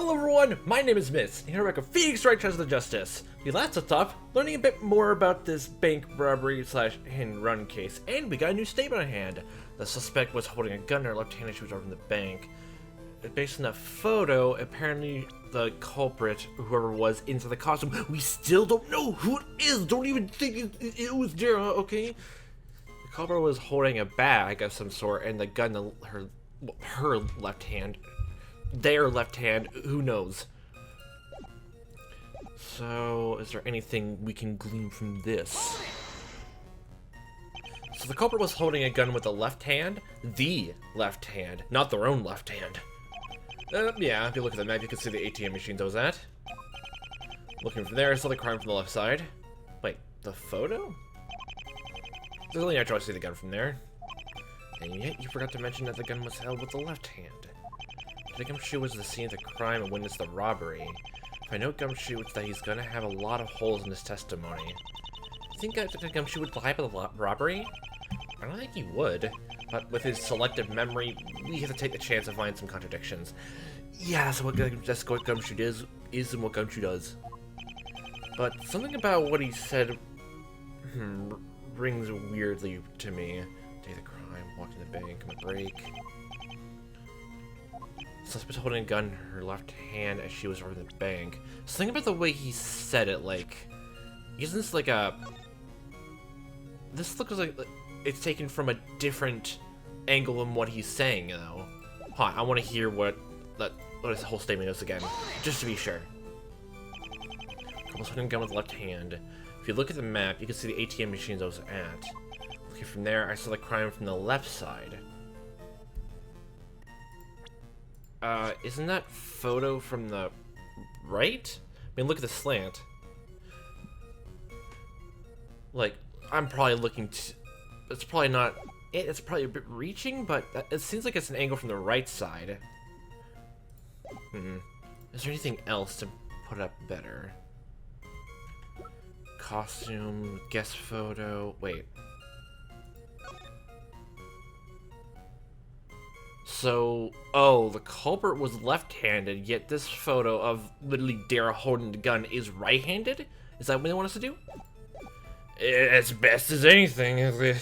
Hello everyone, my name is Miss, and here we're back with Phoenix Wright Tries the Justice. We last left off learning a bit more about this bank robbery slash hit and run case, and we got a new statement on hand. The suspect was holding a gun in her left hand as she was robbing the bank. Based on that photo, apparently the culprit, whoever was inside the costume, we still don't know who it is. Don't even think it was Dara, okay? The culprit was holding a bag of some sort, and the gun in her left hand. Their left hand, who knows? So, is there anything we can glean from this? So the culprit was holding a gun with the left hand, not their own left hand. Yeah, if you look at the map, you can see the ATM machine that was at. Looking from there, I saw the crime from the left side. Wait, the photo? There's only natural to see the gun from there. And yet, you forgot to mention that the gun was held with the left hand. Gumshoe was the scene of the crime and witnessed the robbery. If I know Gumshoe, it's that he's gonna have a lot of holes in his testimony. You think that Gumshoe would lie about the robbery? I don't think he would, but with his selective memory, we have to take the chance of finding some contradictions. Yeah, that's what Gumshoe is and what Gumshoe does. But something about what he said rings weirdly to me. Day of the crime, walked in the bank, my break. Suspect holding a gun in her left hand as she was robbing the bank. Something about the way he said it, like, isn't this like a? This looks like it's taken from a different angle than what he's saying, though. Hold on, I want to hear what his whole statement is again, just to be sure. Almost holding a gun with the left hand. If you look at the map, you can see the ATM machines I was at. Looking from there, I saw the crime from the left side. Isn't that photo from the right? I mean, look at the slant. Like, I'm probably looking to... It's probably not... It's probably a bit reaching, but it seems like it's an angle from the right side. Is there anything else to put up better? Costume, guest photo... Wait. So, oh, the culprit was left-handed, yet this photo of literally Dara holding the gun is right-handed? Is that what they want us to do? As best as anything.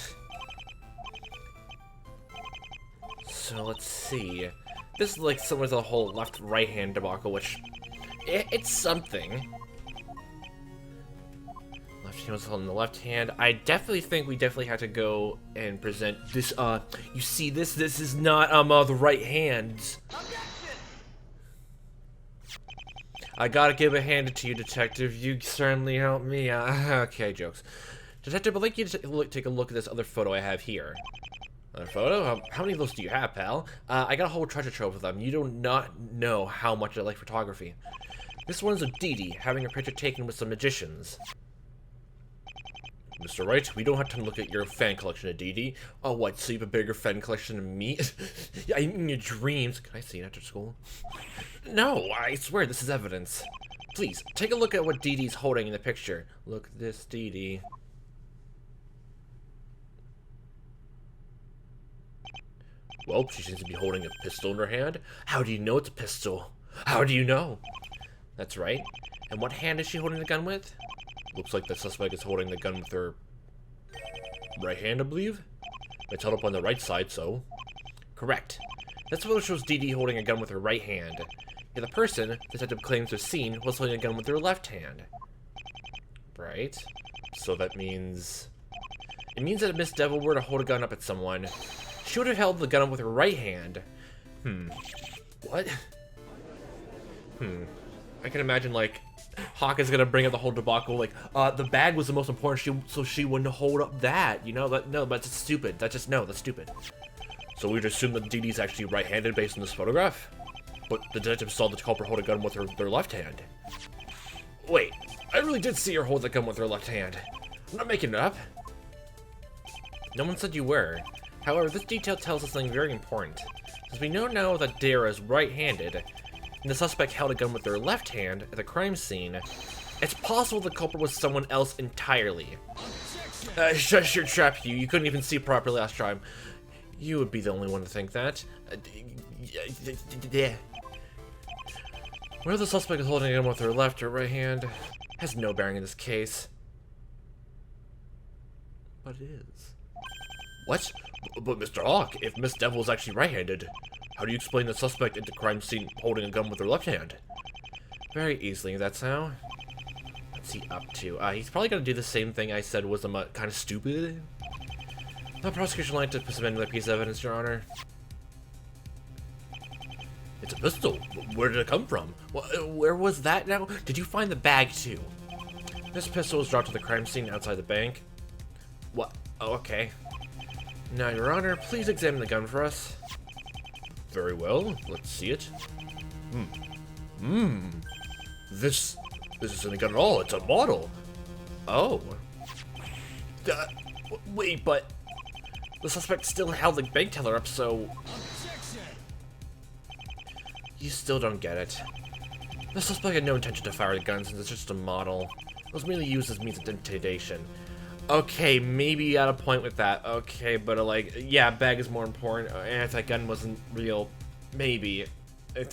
So, let's see. This is like similar to the whole left-right hand debacle, which... It's something. Left hand was holding the left hand. I definitely think we definitely had to go and present this, you see this? This is not, the right hand. I gotta give a hand to you, Detective. You certainly helped me out. Okay, jokes. Detective, I'd like you to take a look at this other photo I have here. Another photo? How many of those do you have, pal? I got a whole treasure trove of them. You do not know how much I like photography. This one's of Dee Dee, having a picture taken with some magicians. Mr. Wright, we don't have time to look at your fan collection of Dee Dee. Oh, what, so you have a bigger fan collection than me? Yeah, in your dreams. Can I see it after school? No, I swear this is evidence. Please, take a look at what Dee Dee's holding in the picture. Look at this, Dee Dee. Well, she seems to be holding a pistol in her hand. How do you know it's a pistol? How do you know? That's right. And what hand is she holding the gun with? Looks like the suspect is holding the gun with her right hand, I believe. It's held up on the right side, so... Correct. That's what shows Dee Dee holding a gun with her right hand. Yet the person, the detective claims to have seen, was holding a gun with her left hand. Right. So that means... It means that if Miss Devil were to hold a gun up at someone, she would have held the gun up with her right hand. What? I can imagine, like... Hawk is gonna bring up the whole debacle, like, the bag was the most important, so she wouldn't hold up that, you know? No, but it's stupid. That's stupid. So we would assume that Dee Dee's actually right-handed based on this photograph? But the detective saw the culprit hold a gun with their left hand. Wait, I really did see her hold the gun with her left hand. I'm not making it up. No one said you were. However, this detail tells us something very important. Since we know now that Dara is right-handed, and the suspect held a gun with their left hand at the crime scene, it's possible the culprit was someone else entirely. Shush your trap, you couldn't even see properly last time. You would be the only one to think that. Yeah. Whether the suspect is holding a gun with her left or right hand has no bearing in this case. But it is. What? But Mr. Hawk, if Miss Devil is actually right-handed, how do you explain the suspect at the crime scene holding a gun with her left hand? Very easily, that's how. What's he up to? He's probably gonna do the same thing I said was kind of stupid. The prosecution would like to present another piece of evidence, Your Honor. It's a pistol. Where did it come from? Where was that now? Did you find the bag too? This pistol was dropped to the crime scene outside the bank. What? Oh, okay. Now, Your Honor, please examine the gun for us. Very well. Let's see it. This isn't a gun at all. It's a model. Oh. Wait, but the suspect still held the bank teller up, so... You still don't get it. The suspect had no intention to fire the gun since it's just a model. It was merely used as means of intimidation. Okay, maybe you had a point with that. Okay, but like, yeah, bag is more important. And if that gun wasn't real, maybe. So it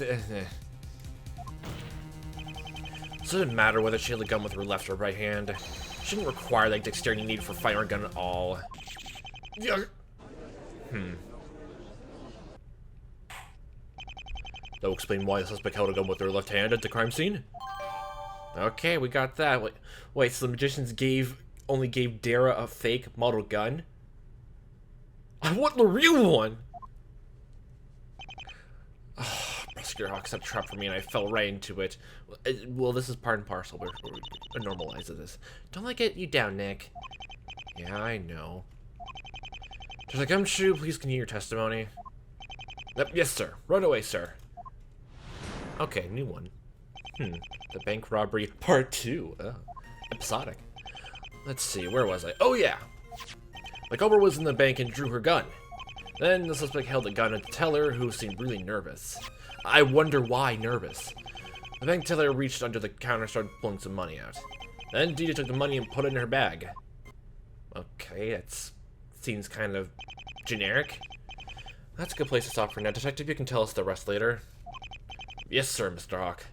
didn't matter whether she held the gun with her left or right hand. She didn't require the dexterity needed for firing a gun at all. That will explain why the suspect held a gun with her left hand at the crime scene. Okay, we got that. Wait, so the magicians only gave Dara a fake model gun? I want the real one! Oh, Prosecutor Hawk set a trap for me and I fell right into it. Well, this is part and parcel. We're normalize this. Don't let get you down, Nick. Yeah, I know. There's a gumshoe. Please continue your testimony. Yep, yes, sir. Run away, sir. Okay, new one. The bank robbery part 2. Episodic. Let's see, where was I? Oh yeah! The culprit was in the bank and drew her gun. Then the suspect held the gun at the teller, who seemed really nervous. I wonder why nervous. The bank teller reached under the counter and started pulling some money out. Then Dita took the money and put it in her bag. Okay, that seems kind of generic. That's a good place to stop for now. Detective, you can tell us the rest later. Yes, sir, Mr. Hawk.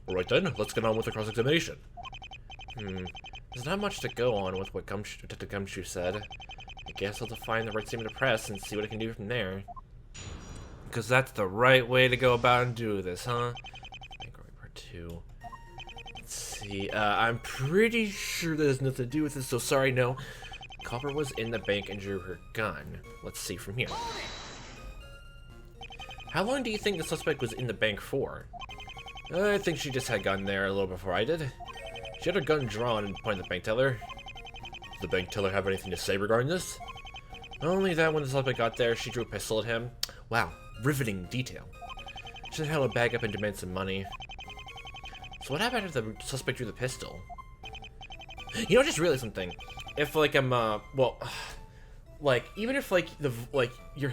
Alright then, let's get on with the cross-examination. There's not much to go on with what Detective Gumshoe said. I guess I'll define the right statement to press and see what I can do from there. Because that's the right way to go about and do this, huh? Part 2. Let's see, I'm pretty sure that has nothing to do with this, so sorry, no. The culprit was in the bank and drew her gun. Let's see from here. How long do you think the suspect was in the bank for? I think she just had a gun there a little before I did. She had her gun drawn and pointed at the bank teller. Did the bank teller have anything to say regarding this? Only that when the suspect got there, she drew a pistol at him. Wow, riveting detail. She then held a bag up and demanded some money. So what happened if the suspect drew the pistol? You know, I just realized something. If like well, like even if like you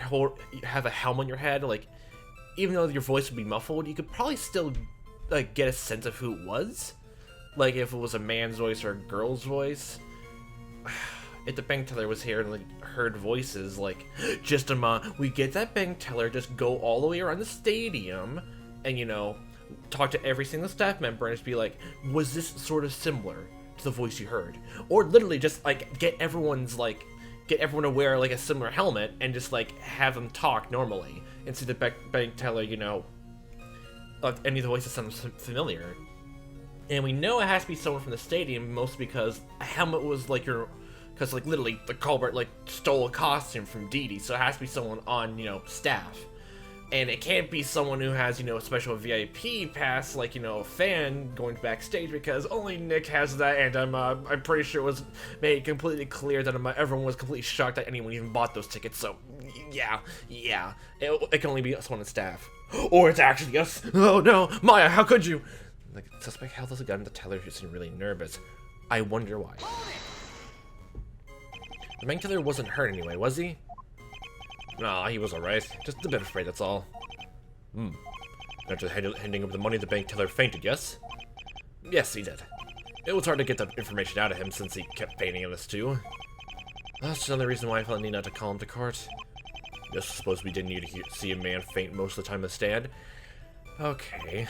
have a helmet on your head, like even though your voice would be muffled, you could probably still like get a sense of who it was. Like if it was a man's voice or a girl's voice. If the bank teller was here and like heard voices, like just we get that bank teller, just go all the way around the stadium and, you know, talk to every single staff member and just be like, was this sort of similar to the voice you heard? Or literally just like get everyone to wear like a similar helmet and just like have them talk normally and see the bank teller, you know, any of the voices sound familiar. And we know it has to be someone from the stadium, mostly because a helmet was like because like literally the culprit like stole a costume from Dee Dee, so it has to be someone on, you know, staff. And it can't be someone who has, you know, a special VIP pass, like, you know, a fan going backstage, because only Nick has that, and I'm pretty sure it was made completely clear that everyone was completely shocked that anyone even bought those tickets, so, yeah, it can only be someone on staff. Or it's actually us. Oh no, Maya, how could you? The suspect held us a gun to the teller, who seemed really nervous. I wonder why. The bank teller wasn't hurt anyway, was he? No, he was alright. Just a bit afraid, that's all. After handing over the money, the bank teller fainted, yes? Yes, he did. It was hard to get that information out of him since he kept feigning this too. That's another reason why I felt the need not to call him to court. Just suppose we didn't need to see a man faint most of the time in the stand. Okay.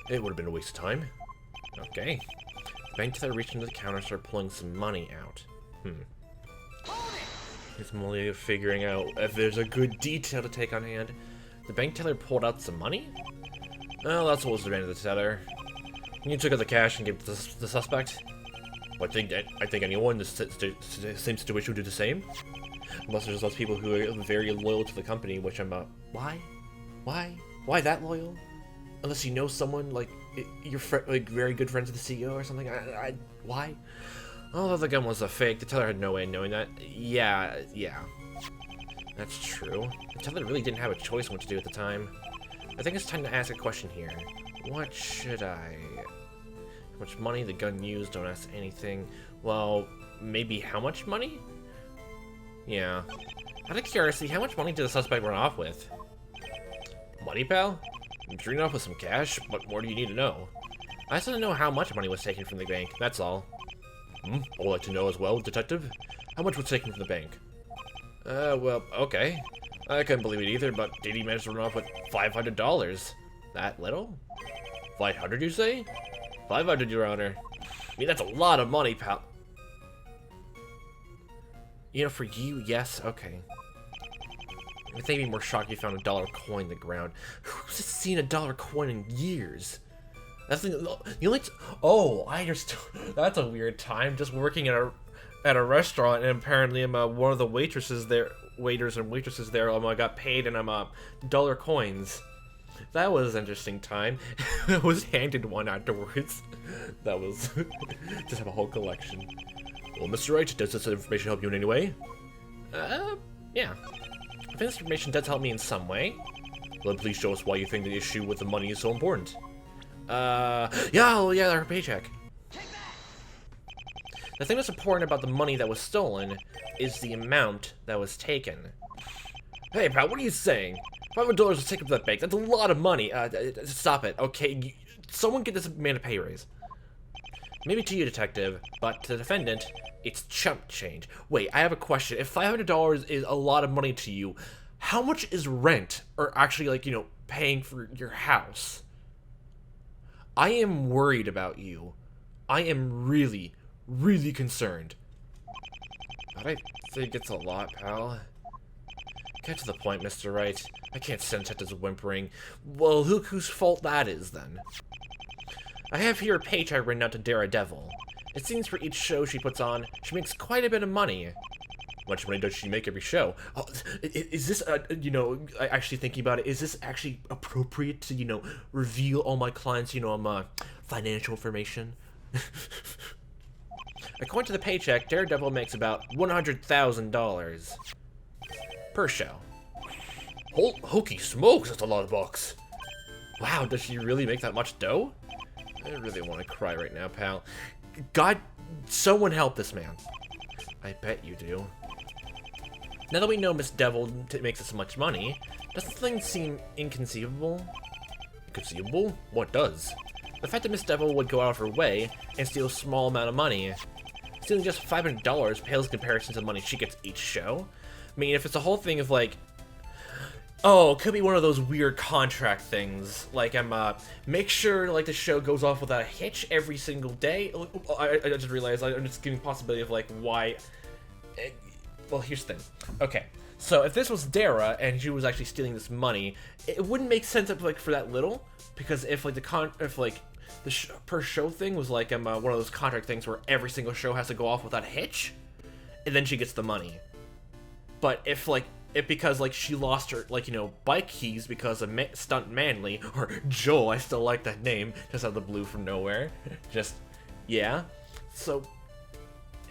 It would have been a waste of time. Okay. The bank teller reached into the counter and started pulling some money out. He's only figuring out if there's a good detail to take on hand. The bank teller pulled out some money? Well, that's what was demanded of the teller. You took out the cash and gave it to the suspect? Well, I think anyone in the same situation would do the same. Unless there's those people who are very loyal to the company, which I'm why? Why that loyal? Unless you know someone, like, you're like very good friends with the CEO or something. Why? Although the gun was a fake, the teller had no way of knowing that. Yeah. That's true. The teller really didn't have a choice what to do at the time. I think it's time to ask a question here. What should I... How much money the gun used, don't ask anything. Well, maybe how much money? Yeah. Out of curiosity, how much money did the suspect run off with? Money, pal? I'm sure you're off with some cash. What more do you need to know? I just want to know how much money was taken from the bank, that's all. I'd like to know as well, detective. How much was taken from the bank? Well, okay. I couldn't believe it either, but did he manage to run off with $500? That little? 500, you say? 500, Your Honor. I mean, that's a lot of money, pal. You know, for you, yes, okay. I think it'd be more shocked if you found a dollar coin in the ground. Who's seen a dollar coin in years? That's the only. Oh, I understood. That's a weird time. Just working at a restaurant, and apparently I'm one of the waiters and waitresses there. I got paid, and I'm dollar coins. That was an interesting time. I was handed one afterwards. That was just have a whole collection. Well, Mr. Wright, does this information help you in any way? Yeah. I think this information does help me in some way. Well, please show us why you think the issue with the money is so important. Yeah, her paycheck. The thing that's important about the money that was stolen is the amount that was taken. Hey, pal, what are you saying? $500 was taken from that bank. That's a lot of money. Stop it, okay? Someone get this man a pay raise. Maybe to you, detective, but to the defendant, it's chump change. Wait, I have a question. If $500 is a lot of money to you, how much is rent, or actually, like, paying for your house? I am worried about you. I am really, really concerned. But I think it's a lot, pal. Get to the point, Mr. Wright. I can't stand detectives whimpering. Well, look whose fault that is, then. I have here a paycheck written out to Daredevil. It seems for each show she puts on, she makes quite a bit of money. How much money does she make every show? Oh, is this, actually thinking about it, is this actually appropriate to, reveal all my clients, financial information? According to the paycheck, Daredevil makes about $100,000 per show. Hokey smokes, that's a lot of bucks. Wow, does she really make that much dough? I really want to cry right now, pal. God, someone help this man. I bet you do. Now that we know Miss Devil makes us so much money, does the thing seem inconceivable? Inconceivable? What does? The fact that Miss Devil would go out of her way and steal a small amount of money. Stealing just $500 pales in comparison to the money she gets each show. I mean, if it's a whole thing of like, oh, it could be one of those weird contract things. Like, make sure, like, the show goes off without a hitch every single day. I just realized I'm just giving possibility of, like, why. Well, here's the thing. Okay, so if this was Dara and she was actually stealing this money, it wouldn't make sense, like, for that little. Because if, like, the per show thing was, like, one of those contract things where every single show has to go off without a hitch, and then she gets the money. But if, like, because, like, she lost her, like, bike keys because of Stunt Manly, or Joel, I still like that name, just out of the blue from nowhere. Just, yeah. So,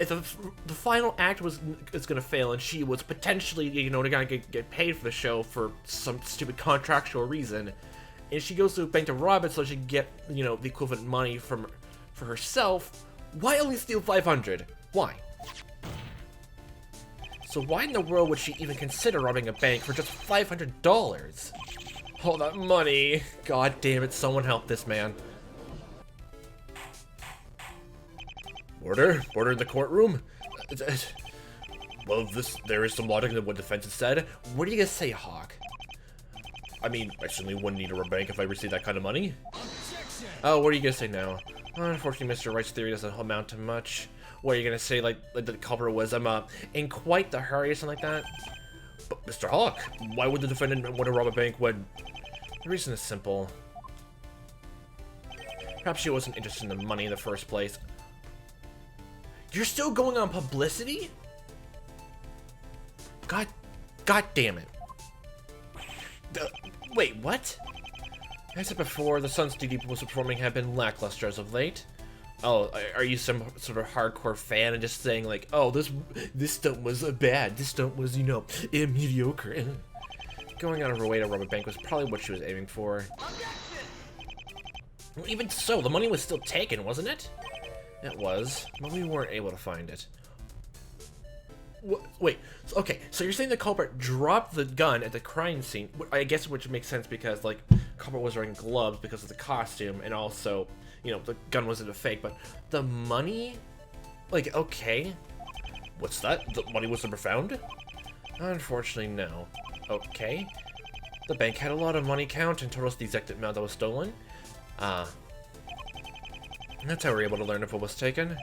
if the final act is gonna fail and she was potentially, gonna get paid for the show for some stupid contractual reason, and she goes to a bank to rob it so she can get, the equivalent money for herself, why only steal $500? Why? So why in the world would she even consider robbing a bank for just $500? All that money. God damn it, someone help this man. Order in the courtroom? Well, there is some logic in what defense has said. What are you gonna say, Hawk? I mean, I certainly wouldn't need to rob a bank if I received that kind of money. Objection! Oh, what are you gonna say now? Unfortunately, Mr. Wright's theory doesn't amount to much. What are you gonna say, like the culprit was in quite the hurry or something like that? But Mr. Hawk, why would the defendant want to rob a bank when... The reason is simple. Perhaps she wasn't interested in the money in the first place. You're still going on publicity? God damn it. Wait, what? As I said before, the stunts DD was performing have been lackluster as of late. Oh, are you some sort of hardcore fan and just saying like, oh, this stunt was bad, this stunt was, you know, mediocre. Going out of her way to rob a bank was probably what she was aiming for. Well, even so, the money was still taken, wasn't it? It was, but we weren't able to find it. Wait, okay, so you're saying the culprit dropped the gun at the crime scene, I guess, which makes sense because, like, culprit was wearing gloves because of the costume, and also, you know, the gun wasn't a fake, but the money? Like, okay. What's that? The money was never found? Unfortunately, no. Okay. The bank had a lot of money count and told us the exact amount that was stolen. That's how we were able to learn if it was taken.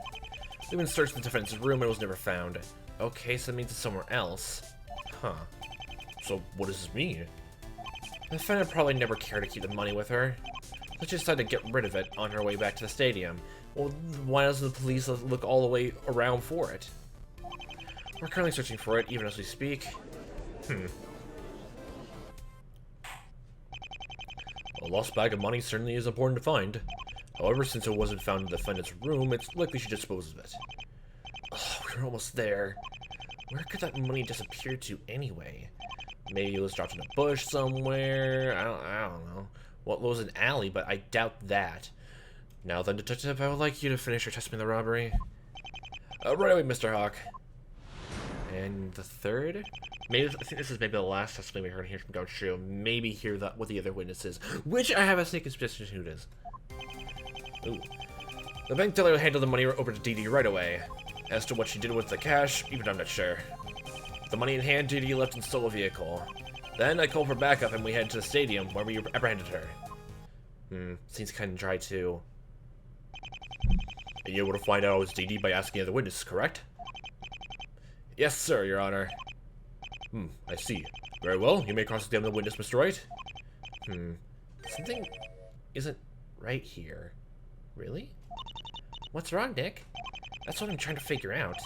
We even searched the defendant's room and it was never found. Okay, so that means it's somewhere else. Huh. So, what does this mean? The defendant probably never cared to keep the money with her. So she decided to get rid of it on her way back to the stadium. Well, why doesn't the police look all the way around for it? We're currently searching for it, even as we speak. A lost bag of money certainly is important to find. However, since it wasn't found in the defendant's room, it's likely she disposed of it. Oh, we're almost there. Where could that money disappear to anyway? Maybe it was dropped in a bush somewhere. I don't know. Well, it was an alley, but I doubt that. Now then, Detective, I would like you to finish your testimony of the robbery. Right away, Mr. Hawk. And the third? I think this is maybe the last testimony we're going to hear from Gaucho. Maybe hear that with the other witnesses, which I have a sneaking suspicion who it is. Ooh. The bank teller handed the money over to Dee Dee right away. As to what she did with the cash, even I'm not sure. The money in hand, Dee Dee left and stole a vehicle. Then I called for backup and we headed to the stadium where we apprehended her. Seems kind of dry too. Are you able to find out it was Dee Dee by asking other witnesses, correct? Yes, sir, Your Honor. I see. Very well, you may cross-examine the witness, Mr. Wright. Something isn't right here. Really? What's wrong, Nick? That's what I'm trying to figure out.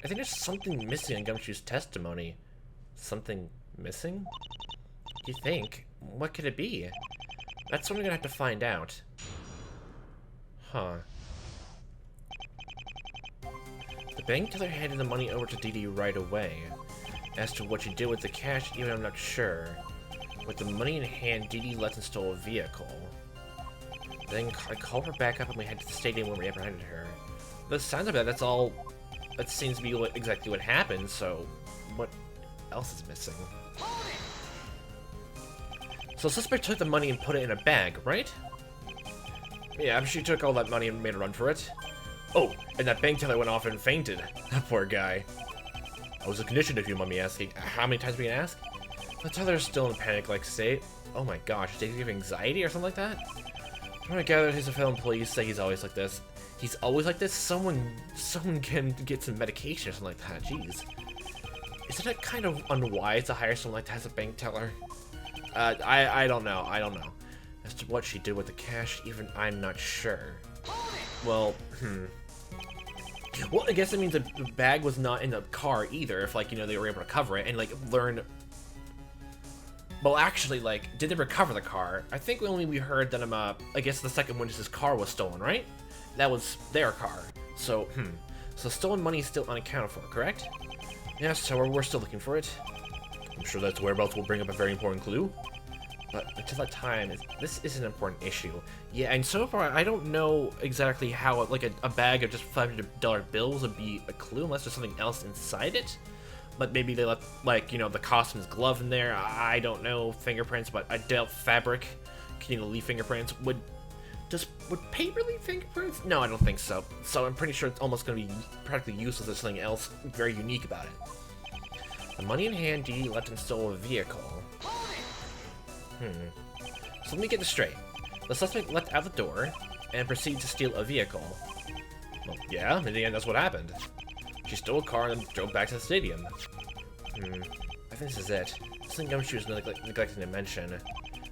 I think there's something missing in Gumshoe's testimony. Something missing? You think? What could it be? That's what I'm gonna have to find out. Huh. The bank teller handed the money over to Dee Dee right away. As to what she did with the cash, even I'm not sure. With the money in hand, Dee Dee left and stole a vehicle. Then I called her back up and we headed to the stadium when we apprehended her. The sounds of that's all. That seems to be exactly what happened, so what else is missing? So suspect took the money and put it in a bag, right? Yeah, she took all that money and made a run for it. Oh, and that bank teller went off and fainted. That poor guy. I was a condition, if you mind me asking. How many times are we gonna ask? The teller's still in a panic-like state. Oh my gosh, did he have anxiety or something like that? From what I gathered, his fellow employees say he's always like this. He's always like this? Someone can get some medication or something like that. Jeez. Isn't it kind of unwise to hire someone like that as a bank teller? I don't know. I don't know. As to what she did with the cash, even I'm not sure. Well, Well, I guess it means the bag was not in the car either, if, like, you know, they were able to cover it and, like, learn... Well, actually, like, did they recover the car? I think we heard that, I guess the second witness's car was stolen, right? That was their car. So, So stolen money is still unaccounted for, correct? Yes, so we're still looking for it. I'm sure that whereabouts will bring up a very important clue. But until that time, this is an important issue. Yeah, and so far, I don't know exactly how, like, a bag of just $500 bills would be a clue, unless there's something else inside it. But maybe they left, like, you know, the costume's glove in there. I don't know, fingerprints, but I doubt fabric, can you leave fingerprints? Would paper leave fingerprints? No, I don't think so. So I'm pretty sure it's almost going to be practically useless. There's something else very unique about it. The money in hand, Dee Dee left and stole a vehicle. So let me get this straight. The suspect left out the door, and proceeded to steal a vehicle. Well, yeah, in the end, that's what happened. She stole a car and drove back to the stadium. I think this is it. Something Gumshoe was neglecting to mention.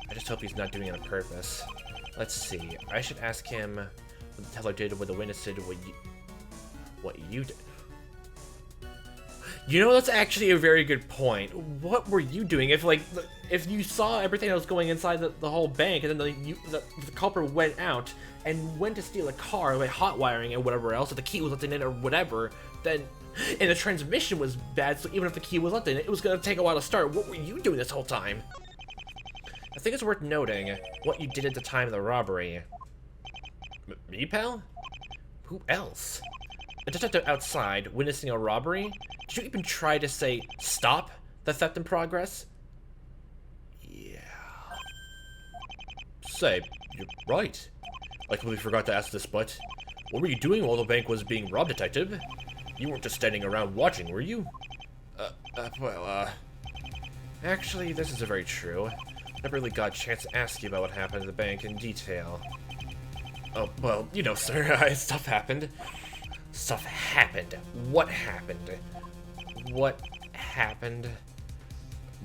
I just hope he's not doing it on purpose. Let's see. I should ask him what the teller did, what the witness did, what you did. You know, that's actually a very good point. What were you doing? If you saw everything that was going inside the whole bank, and then the culprit went out and went to steal a car by hot wiring and whatever else, if the key was left in it or whatever, then, and the transmission was bad, so even if the key was left in it, it was going to take a while to start. What were you doing this whole time? I think it's worth noting what you did at the time of the robbery. Me, pal? Who else? A detective outside, witnessing a robbery? Did you even try to say, stop the theft in progress? Yeah. Say, you're right. I completely forgot to ask this, but what were you doing while the bank was being robbed, detective? You weren't just standing around watching, were you? Actually, this is very true. I never really got a chance to ask you about what happened at the bank in detail. Oh, well, you know, sir, stuff happened. Stuff happened. What happened? What happened?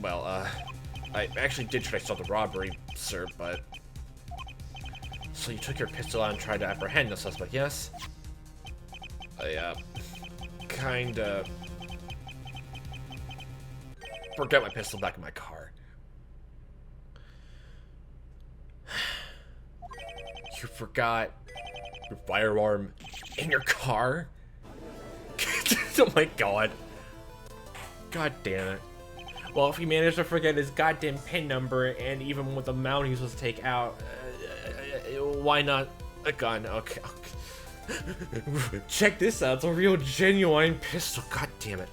Well, I actually did try to stop the robbery, sir, but... So you took your pistol out and tried to apprehend the suspect, yes? I, kinda... forgot my pistol back in my car. You forgot your firearm in your car? Oh my god. God damn it. Well, if he managed to forget his goddamn PIN number and even with the amount he was supposed to take out, why not a gun? Okay. Check this out. It's a real genuine pistol. God damn it.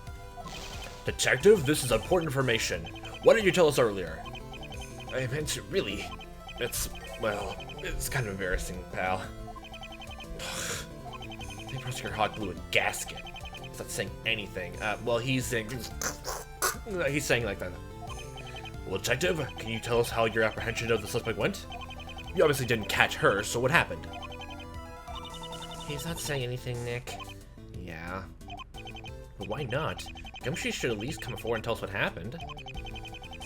Detective, this is important information. Why didn't you tell us earlier? I meant to really. Well, it's kind of embarrassing, pal. They prosecutor hot glue a gasket. He's not saying anything. Well, he's saying like that. Well, detective, can you tell us how your apprehension of the suspect went? You obviously didn't catch her, so what happened? He's not saying anything, Nick. Yeah. But why not? Gumshoe should at least come forward and tell us what happened.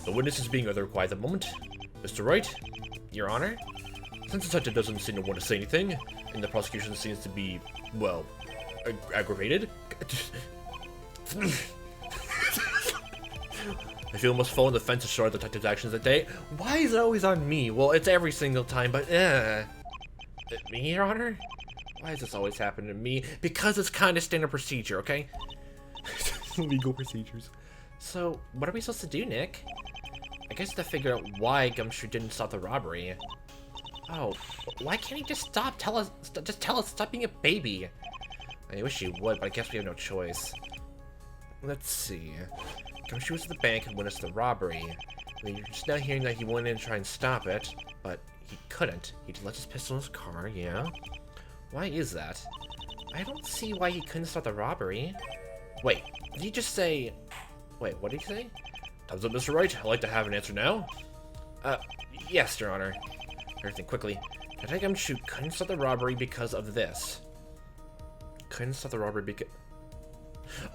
The witness is being rather quiet at the moment. Mr. Wright, Your Honor? Since the detective doesn't seem to want to say anything, and the prosecution seems to be, well, aggravated. I feel must fall on the fence to show the detective's actions that day. Why is it always on me? Well, it's every single time, but me, Your Honor? Why does this always happen to me? Because it's kind of standard procedure, okay? Legal procedures. So, what are we supposed to do, Nick? I guess to figure out why Gumshoe didn't stop the robbery. Oh, why can't he just stop? Just tell us, stop being a baby. I wish he would, but I guess we have no choice. Let's see. Gumshoe was at the bank and witnessed the robbery. You're just now hearing that he went in to try and stop it, but he couldn't. He left his pistol in his car, yeah? Why is that? I don't see why he couldn't stop the robbery. Wait, did he just say... Wait, what did he say? Time's up, Mr. Wright. I'd like to have an answer now. Yes, Your Honor. Everything quickly. Detective Gumshoe couldn't stop the robbery because of this. Couldn't stop the robbery because...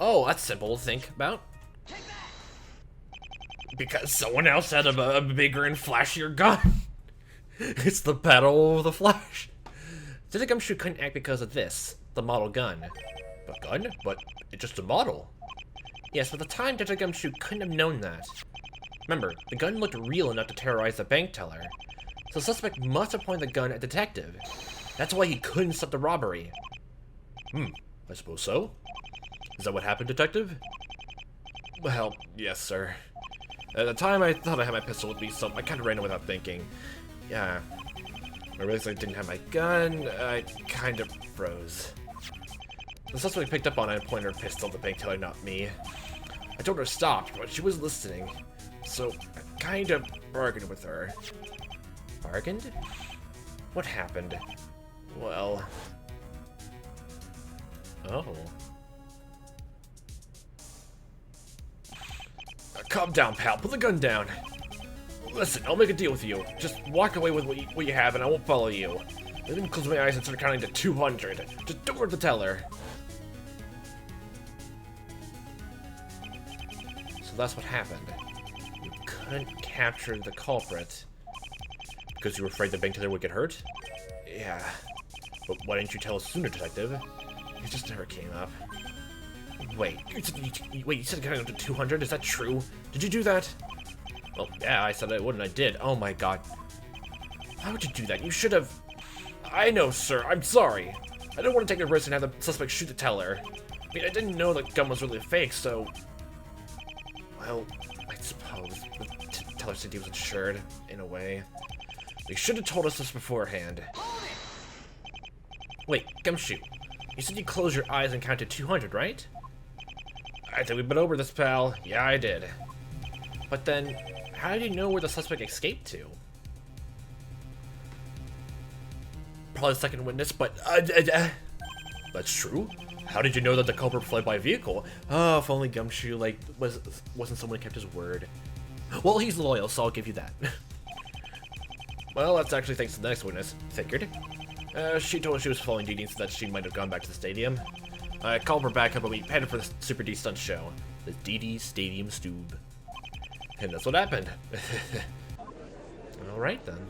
Oh, that's simple to think about. Because someone else had a bigger and flashier gun. It's the Battle of the Flash. Detective Gumshoe couldn't act because of this, the model gun. A gun? But it's just a model. Yes, but at the time, Detective Gumshoe couldn't have known that. Remember, the gun looked real enough to terrorize the bank teller. So the suspect must have pointed the gun at Detective. That's why he couldn't stop the robbery. I suppose so. Is that what happened, Detective? Well, yes, sir. At the time, I thought I had my pistol with me, so I kind of ran in without thinking. Yeah. I realized I didn't have my gun. I kind of froze. The suspect picked up on it and pointed her pistol at the bank teller, not me. I told her to stop, but she was listening. So I kind of bargained with her. Bargained? What happened? Well... Oh. Calm down, pal. Put the gun down. Listen, I'll make a deal with you. Just walk away with what you have and I won't follow you. I didn't close my eyes and start counting to 200. Just don't worry the teller. So that's what happened. You couldn't capture the culprit because you were afraid the bank teller would get hurt? Yeah. But why didn't you tell us sooner, Detective? It just never came up. Wait, you said counting up to 200? Is that true? Did you do that? Well, yeah, I said I would and I did. Oh my god. Why would you do that? You should have... I know, sir. I'm sorry. I don't want to take a risk and have the suspect shoot the teller. I mean, I didn't know the gun was really fake, so... Well, I suppose the teller said he was insured, in a way. But you should have told us this beforehand. Wait, Gumshoe. You said you closed your eyes and counted 200, right? I think we've been over this, pal. Yeah, I did. But then, how did you know where the suspect escaped to? Probably the second witness, but that's true. How did you know that the culprit fled by vehicle? Oh, if only Gumshoe wasn't someone who kept his word. Well, he's loyal, so I'll give you that. Well, that's actually thanks to the next witness. Figured. She told us she was following Dee Dee so that she might have gone back to the stadium. I called her back up and we headed for the Super D stunt show. The Dee Dee Stadium Stube. And that's what happened. Alright then.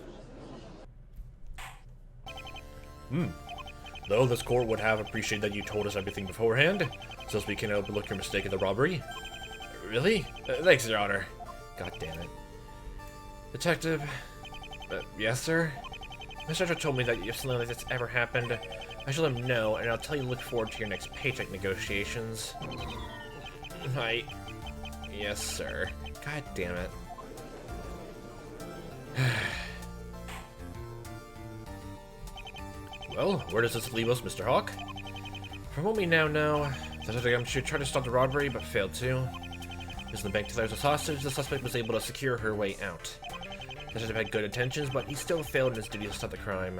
Though this court would have appreciated that you told us everything beforehand, so as we can overlook your mistake in the robbery. Really? Thanks, Your Honor. God damn it. Detective? Yes, sir? Mr. Judge told me that if something like this ever happened, I should let him know, and I'll tell you to look forward to your next paycheck negotiations. Yes, sir. God damn it. Well, where does this leave us, Mr. Hawk? From what we now know, the detective tried to stop the robbery, but failed to. Using the bank tellers as hostage, the suspect was able to secure her way out. The detective had good intentions, but he still failed in his duty to stop the crime.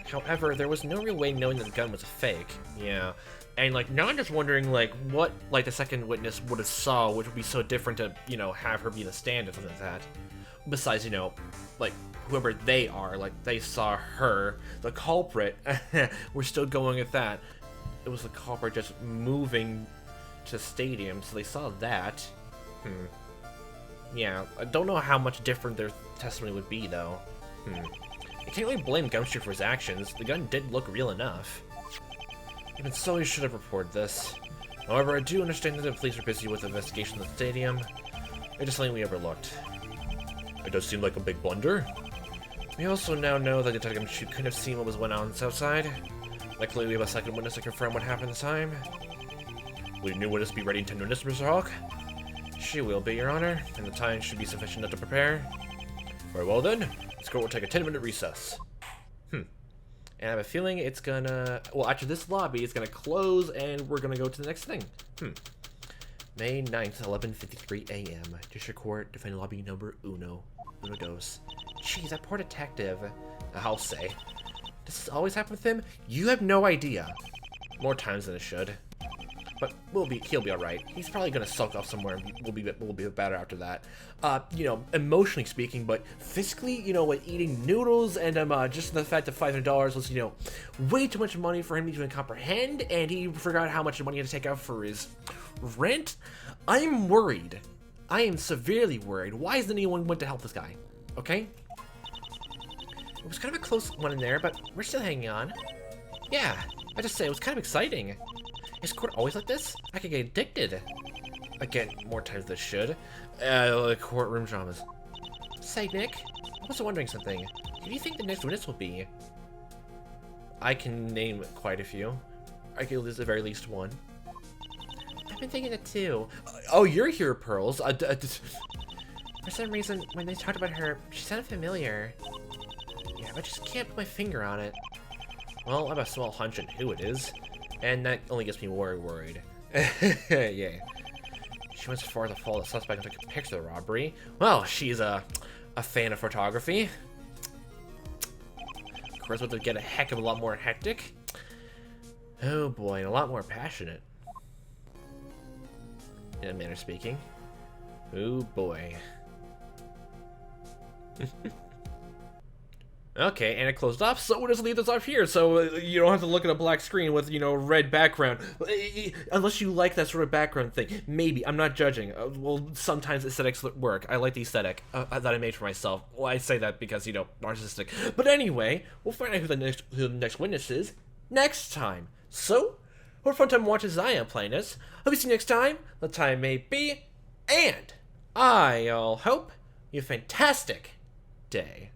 However, there was no real way knowing that the gun was a fake. Yeah. And, like, now I'm just wondering, like, what, like, the second witness would have saw, which would be so different to, you know, have her be the stand or something like that. Besides, you know, like, whoever they are, like, they saw her, the culprit, we're still going with that. It was the culprit just moving to the stadium, so they saw that. Yeah, I don't know how much different their testimony would be, though. You can't really blame Gumshoe for his actions. The gun did look real enough. Even so, he should have reported this. However, I do understand that the police are busy with the investigation of the stadium. It's just something we overlooked. It does seem like a big blunder. We also now know that Detective Gumshoe couldn't have seen what was going on outside. Luckily, we have a second witness to confirm what happened this time. Will your new witness be ready in 10 minutes, Mr. Hawk? She will be, Your Honor, and the time should be sufficient enough to prepare. Very well then, this court will take a 10-minute recess. And I have a feeling it's gonna... Well, after this lobby, it's gonna close, and we're gonna go to the next thing. May 9th, 11:53 a.m. District Court, defendant lobby number uno. Uno dos. Jeez, that poor detective. I'll say. Does this always happen with him? You have no idea. More times than it should. But he'll be alright. He's probably gonna sulk off somewhere and we'll be better after that. You know, emotionally speaking, but physically, you know, like eating noodles and just the fact that $500 was, you know, way too much money for him to even comprehend, and he forgot how much money he had to take out for his rent. I'm worried. I am severely worried. Why isn't anyone went to help this guy? Okay? It was kind of a close one in there, but we're still hanging on. Yeah, I just say it was kind of exciting. Is court always like this? I could get addicted. Again, more times than should. Courtroom dramas. Say, Nick, I was wondering something. Who do you think the next witness will be? I can name quite a few. I could list at the very least one. I've been thinking it too. Oh, you're here, Pearls. For some reason, when they talked about her, she sounded familiar. Yeah, but I just can't put my finger on it. Well, I have a small hunch on who it is. And that only gets me worried. Yeah. She went so far as to follow the suspect and took a picture of the robbery. Well, she's a fan of photography. Of course, it would get a heck of a lot more hectic. Oh boy, and a lot more passionate. In a manner speaking. Oh boy. Okay, and it closed off, so we'll just leave this off here, so you don't have to look at a black screen with, red background. Unless you like that sort of background thing. Maybe. I'm not judging. Well, sometimes aesthetics work. I like the aesthetic that I made for myself. Well, I say that because, narcissistic. But anyway, we'll find out who the next witness is next time. So, what a fun time watching Zion playing this. Hope you see you next time. The time may be, and I'll hope you have a fantastic day.